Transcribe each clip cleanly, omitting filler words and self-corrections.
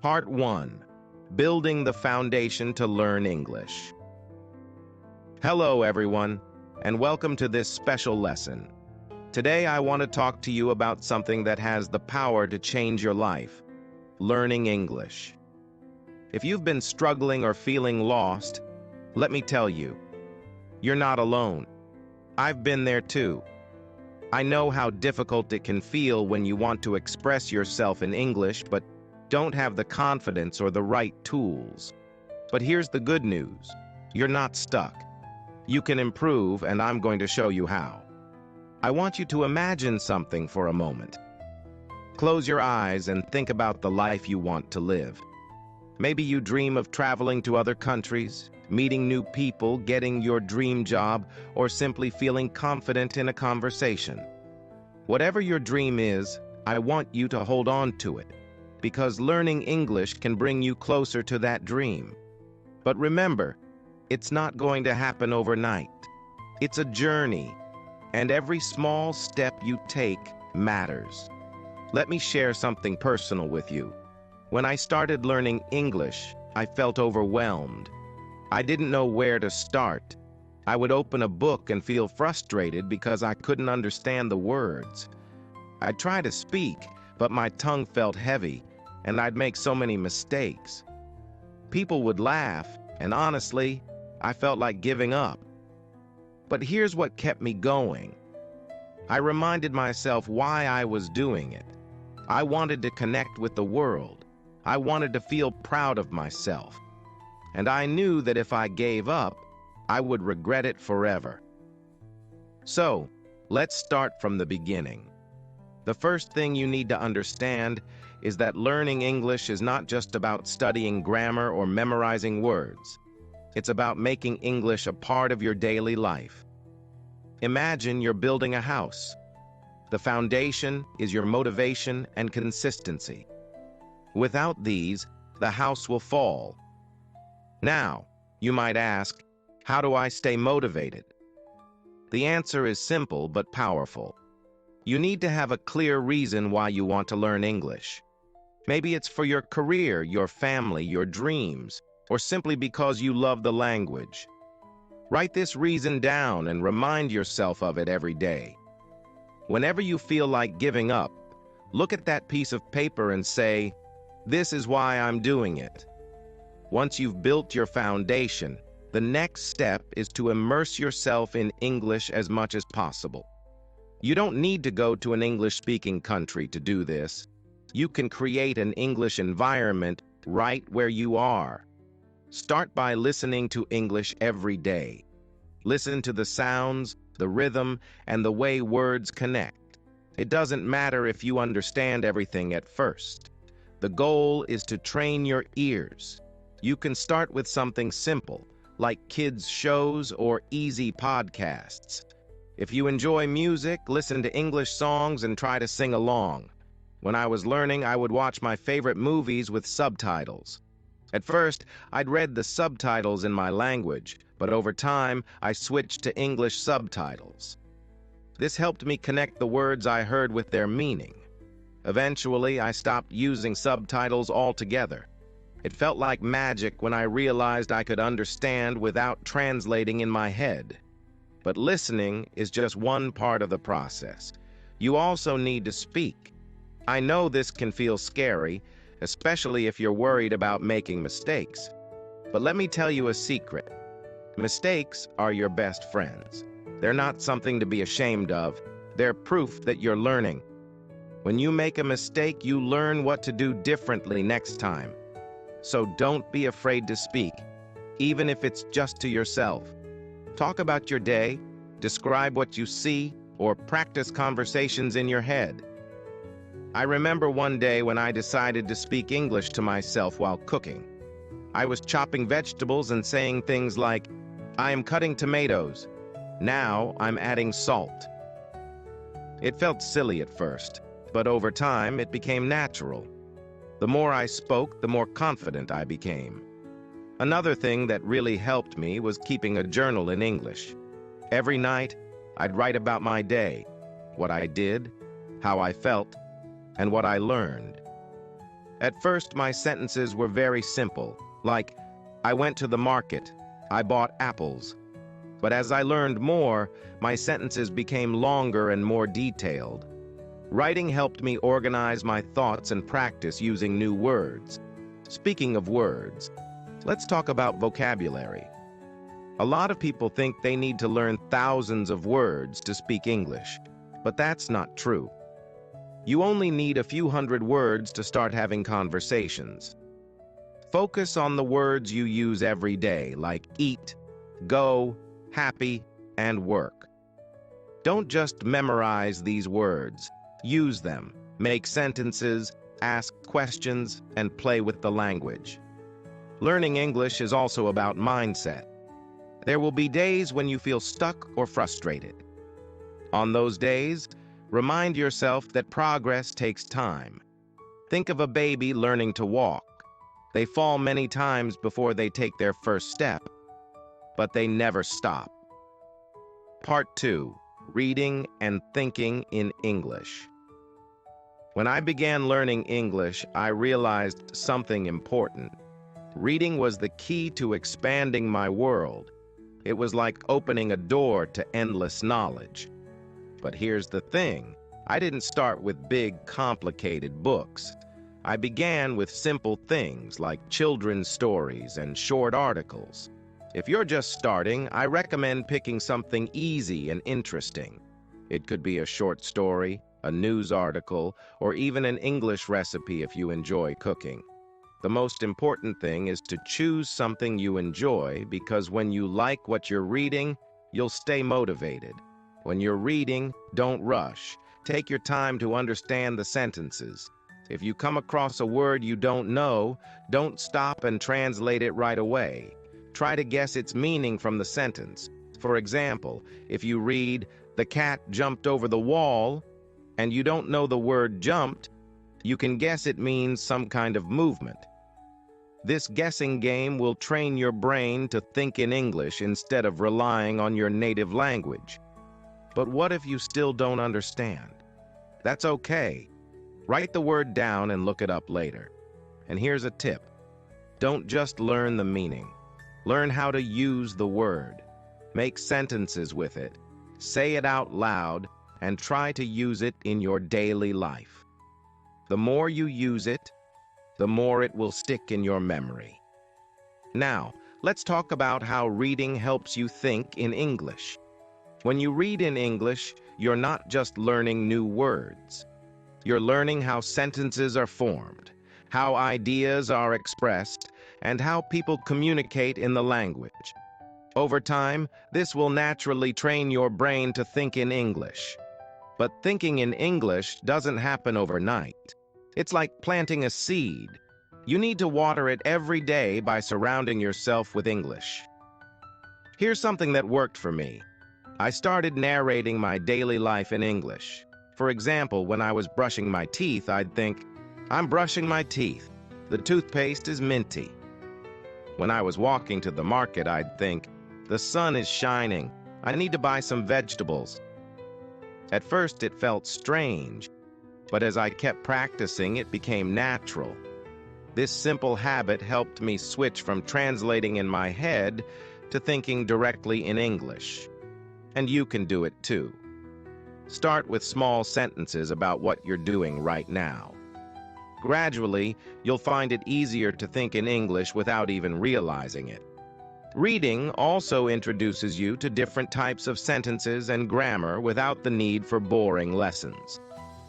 Part 1. Building the Foundation to Learn English. Hello, everyone, and welcome to this special lesson. Today, I want to talk to you about something that has the power to change your life: learning English. If you've been struggling or feeling lost, let me tell you, you're not alone. I've been there too. I know how difficult it can feel when you want to express yourself in English but don't have the confidence or the right tools. But here's the good news. You're not stuck. You can improve, and I'm going to show you how. I want you to imagine something for a moment. Close your eyes and think about the life you want to live. Maybe you dream of traveling to other countries, meeting new people, getting your dream job, or simply feeling confident in a conversation. Whatever your dream is, I want you to hold on to it, because learning English can bring you closer to that dream. But remember, it's not going to happen overnight. It's a journey, and every small step you take matters. Let me share something personal with you. When I started learning English, I felt overwhelmed. I didn't know where to start. I would open a book and feel frustrated because I couldn't understand the words. I'd try to speak, but my tongue felt heavy, and I'd make so many mistakes. People would laugh, and honestly, I felt like giving up. But here's what kept me going. I reminded myself why I was doing it. I wanted to connect with the world. I wanted to feel proud of myself. And I knew that if I gave up, I would regret it forever. So, let's start from the beginning. The first thing you need to understand is that learning English is not just about studying grammar or memorizing words. It's about making English a part of your daily life. Imagine you're building a house. The foundation is your motivation and consistency. Without these, the house will fall. Now, you might ask, how do I stay motivated? The answer is simple but powerful. You need to have a clear reason why you want to learn English. Maybe it's for your career, your family, your dreams, or simply because you love the language. Write this reason down and remind yourself of it every day. Whenever you feel like giving up, look at that piece of paper and say, "This is why I'm doing it." Once you've built your foundation, the next step is to immerse yourself in English as much as possible. You don't need to go to an English-speaking country to do this. You can create an English environment right where you are. Start by listening to English every day. Listen to the sounds, the rhythm, and the way words connect. It doesn't matter if you understand everything at first. The goal is to train your ears. You can start with something simple, like kids' shows or easy podcasts. If you enjoy music, listen to English songs and try to sing along. When I was learning, I would watch my favorite movies with subtitles. At first, I'd read the subtitles in my language, but over time, I switched to English subtitles. This helped me connect the words I heard with their meaning. Eventually, I stopped using subtitles altogether. It felt like magic when I realized I could understand without translating in my head. But listening is just one part of the process. You also need to speak. I know this can feel scary, especially if you're worried about making mistakes. But let me tell you a secret. Mistakes are your best friends. They're not something to be ashamed of. They're proof that you're learning. When you make a mistake, you learn what to do differently next time. So don't be afraid to speak, even if it's just to yourself. Talk about your day, describe what you see, or practice conversations in your head. I remember one day when I decided to speak English to myself while cooking. I was chopping vegetables and saying things like, "I am cutting tomatoes. Now I'm adding salt." It felt silly at first, but over time it became natural. The more I spoke, the more confident I became. Another thing that really helped me was keeping a journal in English. Every night, I'd write about my day, what I did, how I felt, and what I learned. At first, my sentences were very simple, like, I went to the market, I bought apples. But as I learned more, my sentences became longer and more detailed. Writing helped me organize my thoughts and practice using new words. Speaking of words, let's talk about vocabulary. A lot of people think they need to learn thousands of words to speak English, but that's not true. You only need a few hundred words to start having conversations. Focus on the words you use every day, like eat, go, happy, and work. Don't just memorize these words. Use them, make sentences, ask questions, and play with the language. Learning English is also about mindset. There will be days when you feel stuck or frustrated. On those days, remind yourself that progress takes time. Think of a baby learning to walk. They fall many times before they take their first step, but they never stop. Part 2. Reading and thinking in English. When I began learning English, I realized something important. Reading was the key to expanding my world. It was like opening a door to endless knowledge. But here's the thing. I didn't start with big, complicated books. I began with simple things like children's stories and short articles. If you're just starting, I recommend picking something easy and interesting. It could be a short story, a news article, or even an English recipe if you enjoy cooking. The most important thing is to choose something you enjoy, because when you like what you're reading, you'll stay motivated. When you're reading, don't rush. Take your time to understand the sentences. If you come across a word you don't know, don't stop and translate it right away. Try to guess its meaning from the sentence. For example, if you read, "The cat jumped over the wall," and you don't know the word jumped, you can guess it means some kind of movement. This guessing game will train your brain to think in English instead of relying on your native language. But what if you still don't understand? That's okay. Write the word down and look it up later. And here's a tip. Don't just learn the meaning. Learn how to use the word. Make sentences with it. Say it out loud and try to use it in your daily life. The more you use it, the more it will stick in your memory. Now, let's talk about how reading helps you think in English. When you read in English, you're not just learning new words. You're learning how sentences are formed, how ideas are expressed, and how people communicate in the language. Over time, this will naturally train your brain to think in English. But thinking in English doesn't happen overnight. It's like planting a seed. You need to water it every day by surrounding yourself with English. Here's something that worked for me. I started narrating my daily life in English. For example, when I was brushing my teeth, I'd think, "I'm brushing my teeth. The toothpaste is minty." When I was walking to the market, I'd think, "The sun is shining. I need to buy some vegetables." At first, it felt strange, but as I kept practicing, it became natural. This simple habit helped me switch from translating in my head to thinking directly in English. And you can do it too. Start with small sentences about what you're doing right now. Gradually, you'll find it easier to think in English without even realizing it. Reading also introduces you to different types of sentences and grammar without the need for boring lessons.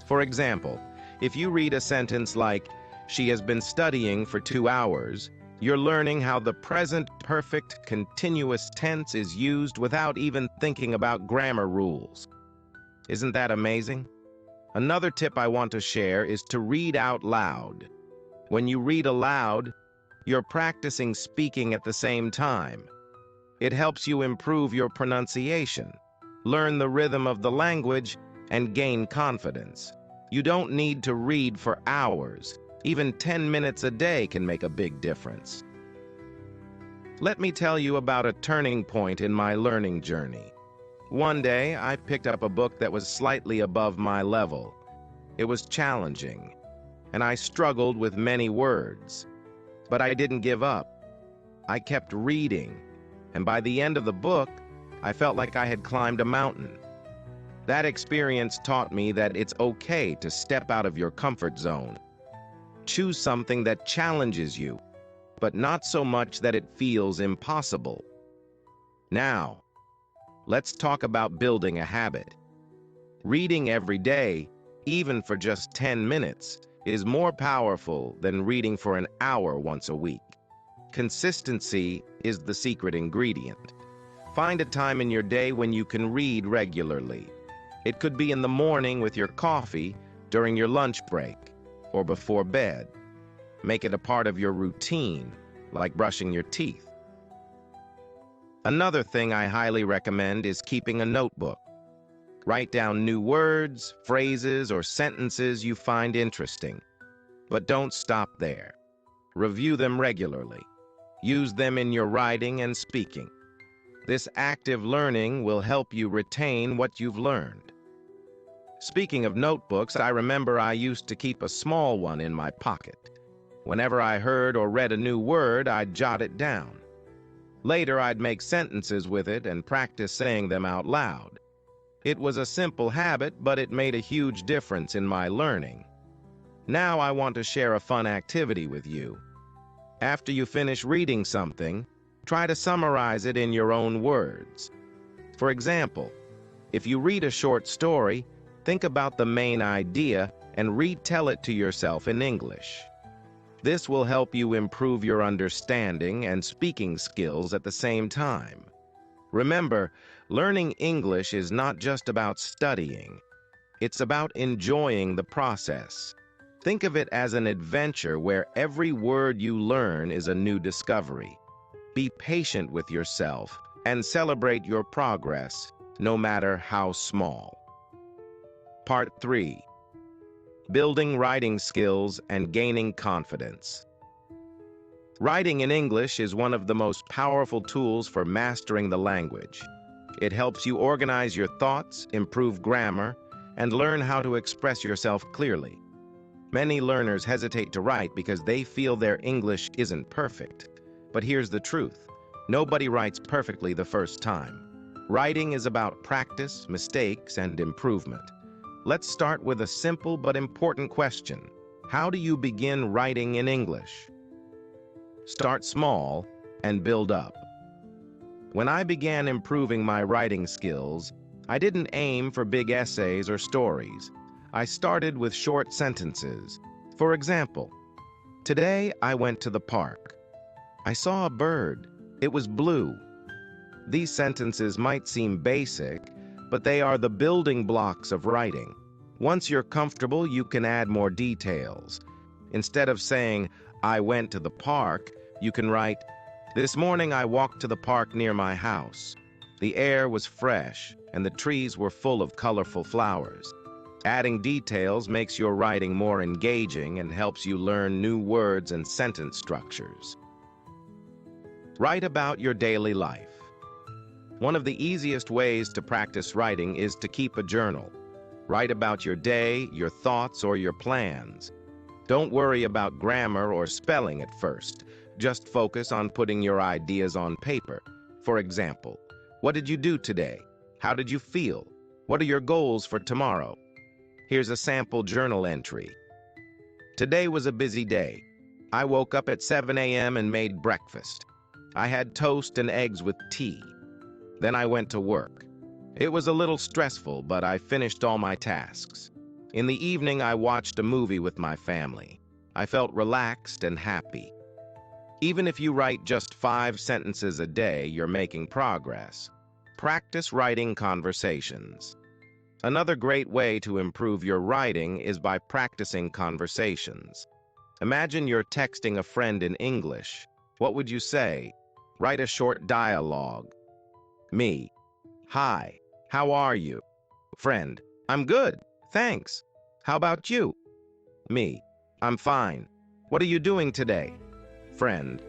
For example, if you read a sentence like, "She has been studying for 2 hours," you're learning how the present perfect continuous tense is used without even thinking about grammar rules. Isn't that amazing? Another tip I want to share is to read out loud. When you read aloud, you're practicing speaking at the same time. It helps you improve your pronunciation, learn the rhythm of the language, and gain confidence. You don't need to read for hours. Even 10 minutes a day can make a big difference. Let me tell you about a turning point in my learning journey. One day, I picked up a book that was slightly above my level. It was challenging, and I struggled with many words. But I didn't give up. I kept reading, and by the end of the book, I felt like I had climbed a mountain. That experience taught me that it's okay to step out of your comfort zone. Choose something that challenges you, but not so much that it feels impossible. Now, let's talk about building a habit. Reading every day, even for just 10 minutes, is more powerful than reading for an hour once a week. Consistency is the secret ingredient. Find a time in your day when you can read regularly. It could be in the morning with your coffee, during your lunch break, or before bed. Make it a part of your routine, like brushing your teeth. Another thing I highly recommend is keeping a notebook. Write down new words, phrases, or sentences you find interesting. But don't stop there. Review them regularly. Use them in your writing and speaking. This active learning will help you retain what you've learned. Speaking of notebooks, I remember I used to keep a small one in my pocket. Whenever I heard or read a new word, I'd jot it down. Later, I'd make sentences with it and practice saying them out loud. It was a simple habit, but it made a huge difference in my learning. Now I want to share a fun activity with you. After you finish reading something, try to summarize it in your own words. For example, if you read a short story, think about the main idea and retell it to yourself in English. This will help you improve your understanding and speaking skills at the same time. Remember, learning English is not just about studying. It's about enjoying the process. Think of it as an adventure where every word you learn is a new discovery. Be patient with yourself and celebrate your progress, no matter how small. Part 3. Building writing skills and gaining confidence. Writing in English is one of the most powerful tools for mastering the language. It helps you organize your thoughts, improve grammar, and learn how to express yourself clearly. Many learners hesitate to write because they feel their English isn't perfect. But here's the truth. Nobody writes perfectly the first time. Writing is about practice, mistakes, and improvement. Let's start with a simple but important question. How do you begin writing in English? Start small and build up. When I began improving my writing skills, I didn't aim for big essays or stories. I started with short sentences. For example, today I went to the park. I saw a bird. It was blue. These sentences might seem basic, but they are the building blocks of writing. Once you're comfortable, you can add more details. Instead of saying, I went to the park, you can write, this morning I walked to the park near my house. The air was fresh, and the trees were full of colorful flowers. Adding details makes your writing more engaging and helps you learn new words and sentence structures. Write about your daily life. One of the easiest ways to practice writing is to keep a journal. Write about your day, your thoughts, or your plans. Don't worry about grammar or spelling at first. Just focus on putting your ideas on paper. For example, what did you do today? How did you feel? What are your goals for tomorrow? Here's a sample journal entry. Today was a busy day. I woke up at 7 a.m. and made breakfast. I had toast and eggs with tea. Then I went to work. It was a little stressful, but I finished all my tasks. In the evening, I watched a movie with my family. I felt relaxed and happy. Even if you write just 5 sentences a day, you're making progress. Practice writing conversations. Another great way to improve your writing is by practicing conversations. Imagine you're texting a friend in English. What would you say? Write a short dialogue. Me. Hi. How are you? Friend. I'm good. Thanks. How about you? Me. I'm fine. What are you doing today? Friend.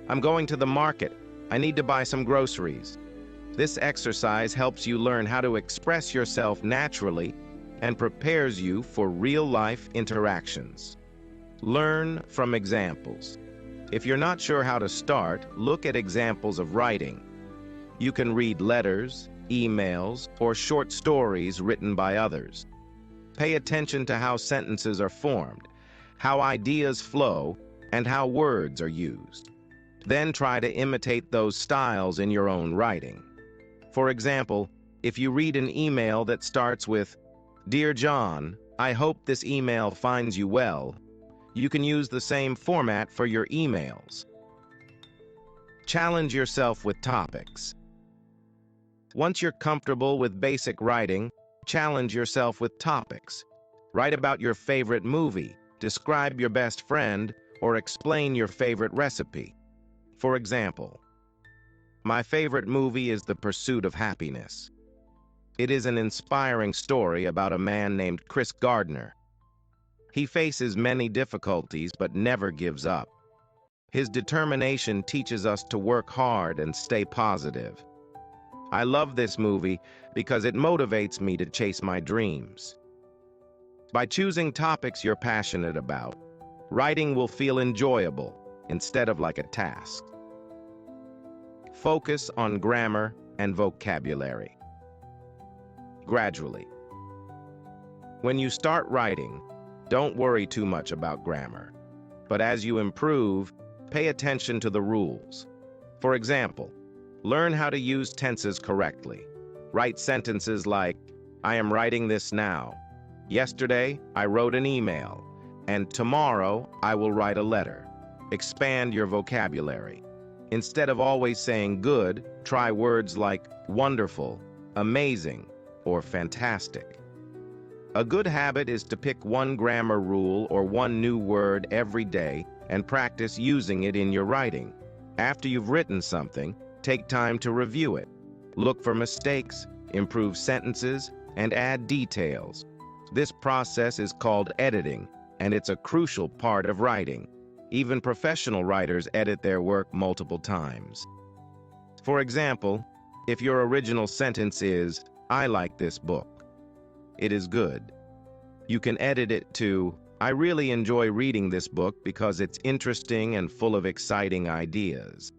I'm going to the market. I need to buy some groceries. This exercise helps you learn how to express yourself naturally and prepares you for real-life interactions. Learn from examples. If you're not sure how to start, look at examples of writing. You can read letters, emails, or short stories written by others. Pay attention to how sentences are formed, how ideas flow, and how words are used. Then try to imitate those styles in your own writing. For example, if you read an email that starts with, "Dear John, I hope this email finds you well," you can use the same format for your emails. Challenge yourself with topics. Once you're comfortable with basic writing, challenge yourself with topics. Write about your favorite movie, describe your best friend, or explain your favorite recipe. For example, my favorite movie is The Pursuit of Happiness. It is an inspiring story about a man named Chris Gardner. He faces many difficulties but never gives up. His determination teaches us to work hard and stay positive. I love this movie because it motivates me to chase my dreams. By choosing topics you're passionate about, writing will feel enjoyable instead of like a task. Focus on grammar and vocabulary. Gradually. When you start writing, don't worry too much about grammar. But as you improve, pay attention to the rules. For example, learn how to use tenses correctly. Write sentences like, "I am writing this now." "Yesterday, I wrote an email." And "tomorrow, I will write a letter." Expand your vocabulary. Instead of always saying good, try words like wonderful, amazing, or fantastic. A good habit is to pick one grammar rule or one new word every day and practice using it in your writing. After you've written something, take time to review it. Look for mistakes, improve sentences, and add details. This process is called editing, and it's a crucial part of writing. Even professional writers edit their work multiple times. For example, if your original sentence is, "I like this book," it is good. You can edit it to, "I really enjoy reading this book because it's interesting and full of exciting ideas."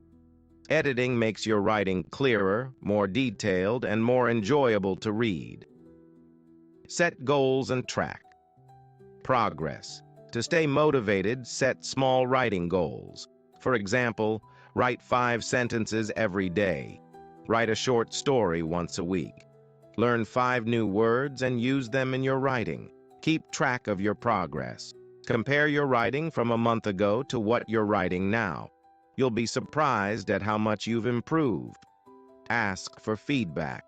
Editing makes your writing clearer, more detailed, and more enjoyable to read. Set goals and track progress. To stay motivated, set small writing goals. For example, write 5 sentences every day. Write a short story once a week. Learn 5 new words and use them in your writing. Keep track of your progress. Compare your writing from a month ago to what you're writing now. You'll be surprised at how much you've improved. Ask for feedback.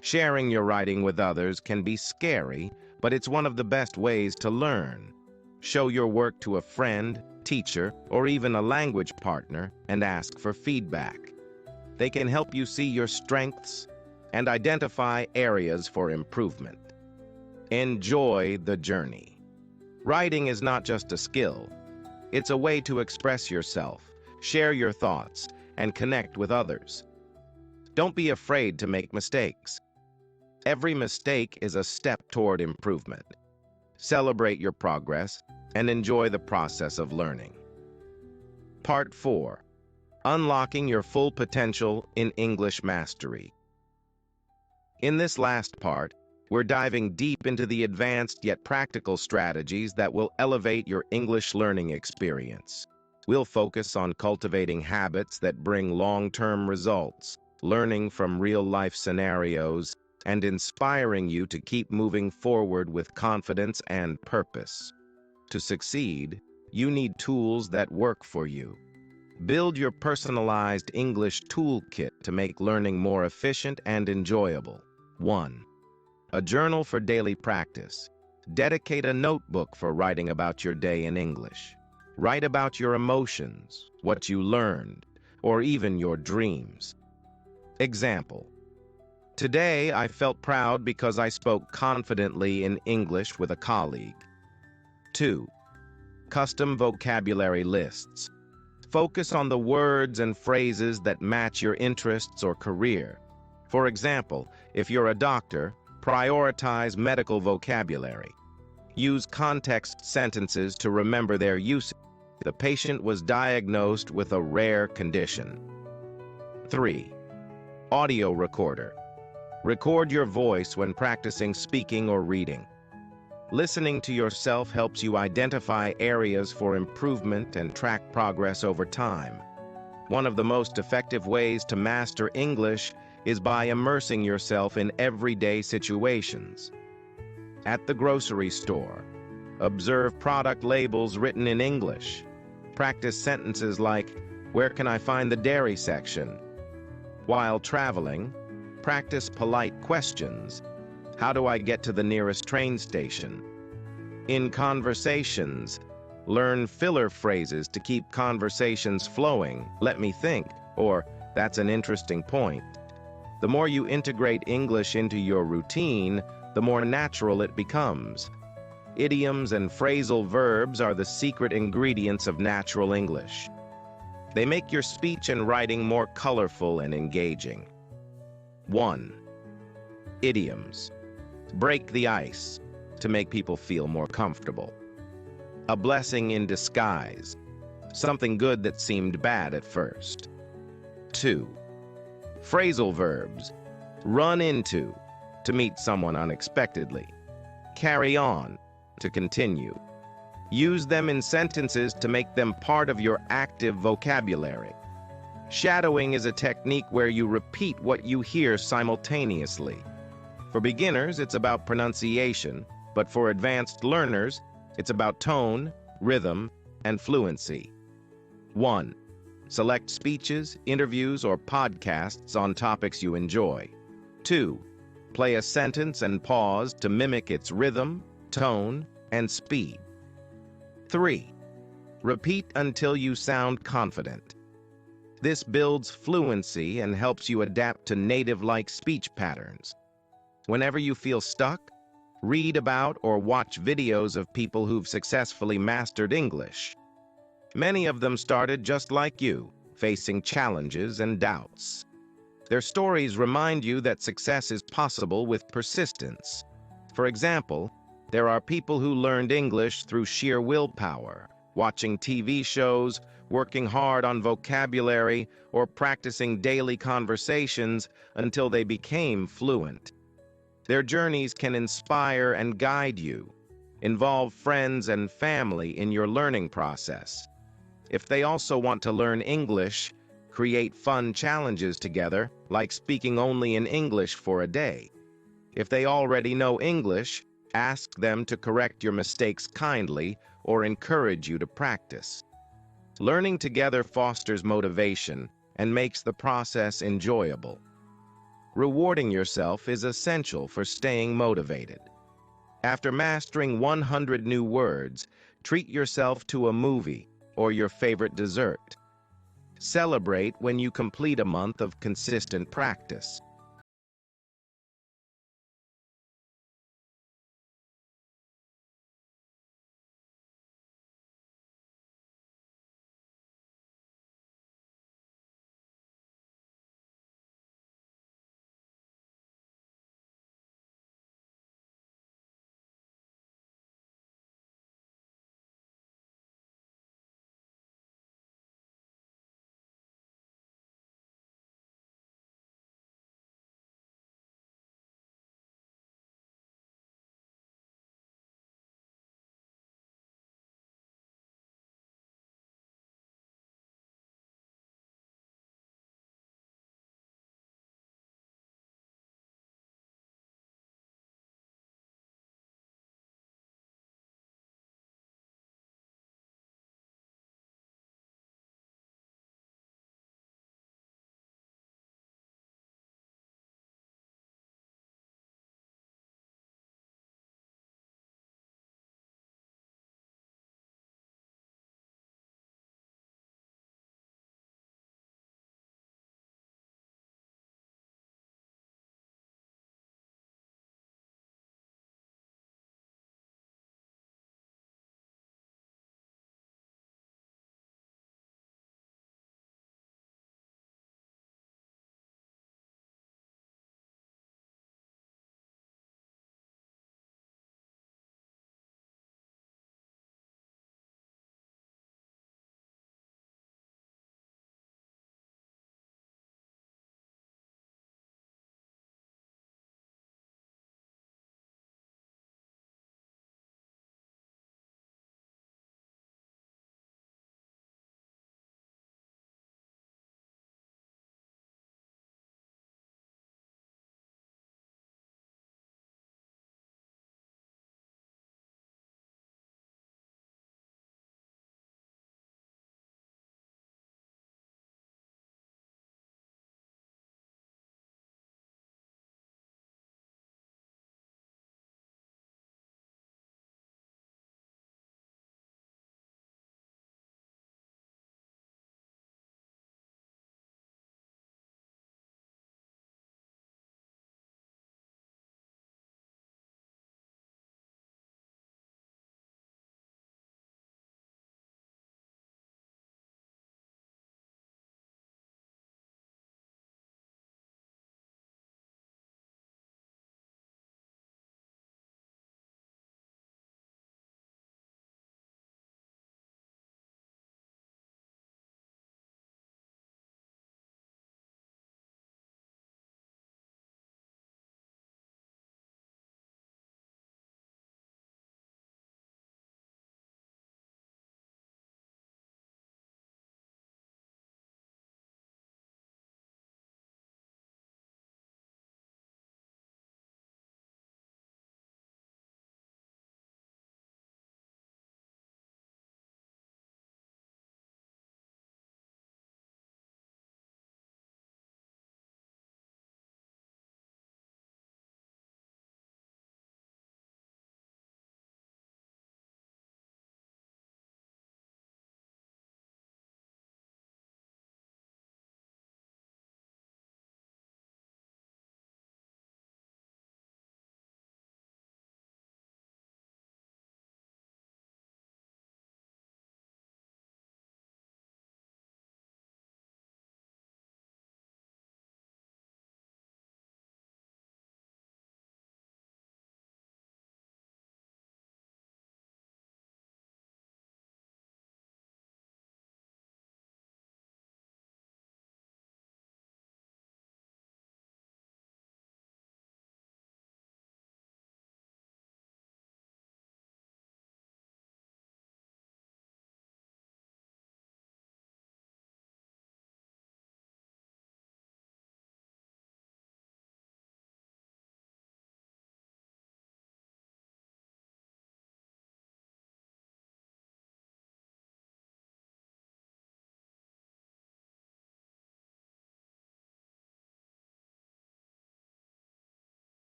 Sharing your writing with others can be scary, but it's one of the best ways to learn. Show your work to a friend, teacher, or even a language partner and ask for feedback. They can help you see your strengths and identify areas for improvement. Enjoy the journey. Writing is not just a skill. It's a way to express yourself, share your thoughts, and connect with others. Don't be afraid to make mistakes. Every mistake is a step toward improvement. Celebrate your progress and enjoy the process of learning. Part 4. Unlocking your full potential in English mastery. In this last part, we're diving deep into the advanced yet practical strategies that will elevate your English learning experience. We'll focus on cultivating habits that bring long-term results, learning from real-life scenarios, and inspiring you to keep moving forward with confidence and purpose. To succeed, you need tools that work for you. Build your personalized English toolkit to make learning more efficient and enjoyable. 1. A journal for daily practice. Dedicate a notebook for writing about your day in English. Write about your emotions, what you learned, or even your dreams. Example: today, I felt proud because I spoke confidently in English with a colleague. 2. Custom vocabulary lists. Focus on the words and phrases that match your interests or career. For example, if you're a doctor, prioritize medical vocabulary. Use context sentences to remember their usage. The patient was diagnosed with a rare condition. 3. Audio recorder. Record your voice when practicing speaking or reading. Listening to yourself helps you identify areas for improvement and track progress over time. One of the most effective ways to master English is by immersing yourself in everyday situations. At the grocery store, observe product labels written in English. Practice sentences like, "Where can I find the dairy section?" While traveling, practice polite questions. "How do I get to the nearest train station?" In conversations, learn filler phrases to keep conversations flowing. "Let me think," or "That's an interesting point." The more you integrate English into your routine, the more natural it becomes. Idioms and phrasal verbs are the secret ingredients of natural English. They make your speech and writing more colorful and engaging. 1. Idioms. Break the ice to make people feel more comfortable. A blessing in disguise. Something good that seemed bad at first. 2. Phrasal verbs. Run into, to meet someone unexpectedly. Carry on, to continue. Use them in sentences to make them part of your active vocabulary. Shadowing is a technique where you repeat what you hear simultaneously. For beginners, it's about pronunciation, but for advanced learners, it's about tone, rhythm, and fluency. 1. Select speeches, interviews, or podcasts on topics you enjoy. 2. Play a sentence and pause to mimic its rhythm, tone, and speed. 3. Repeat until you sound confident. This builds fluency and helps you adapt to native-like speech patterns. Whenever you feel stuck, read about or watch videos of people who've successfully mastered English. Many of them started just like you, facing challenges and doubts. Their stories remind you that success is possible with persistence. For example, there are people who learned English through sheer willpower, watching TV shows, working hard on vocabulary, or practicing daily conversations until they became fluent. Their journeys can inspire and guide you. Involve friends and family in your learning process. If they also want to learn English, create fun challenges together, like speaking only in English for a day. If they already know English, ask them to correct your mistakes kindly or encourage you to practice. Learning together fosters motivation and makes the process enjoyable. Rewarding yourself is essential for staying motivated. After mastering 100 new words, treat yourself to a movie or your favorite dessert. Celebrate when you complete a month of consistent practice.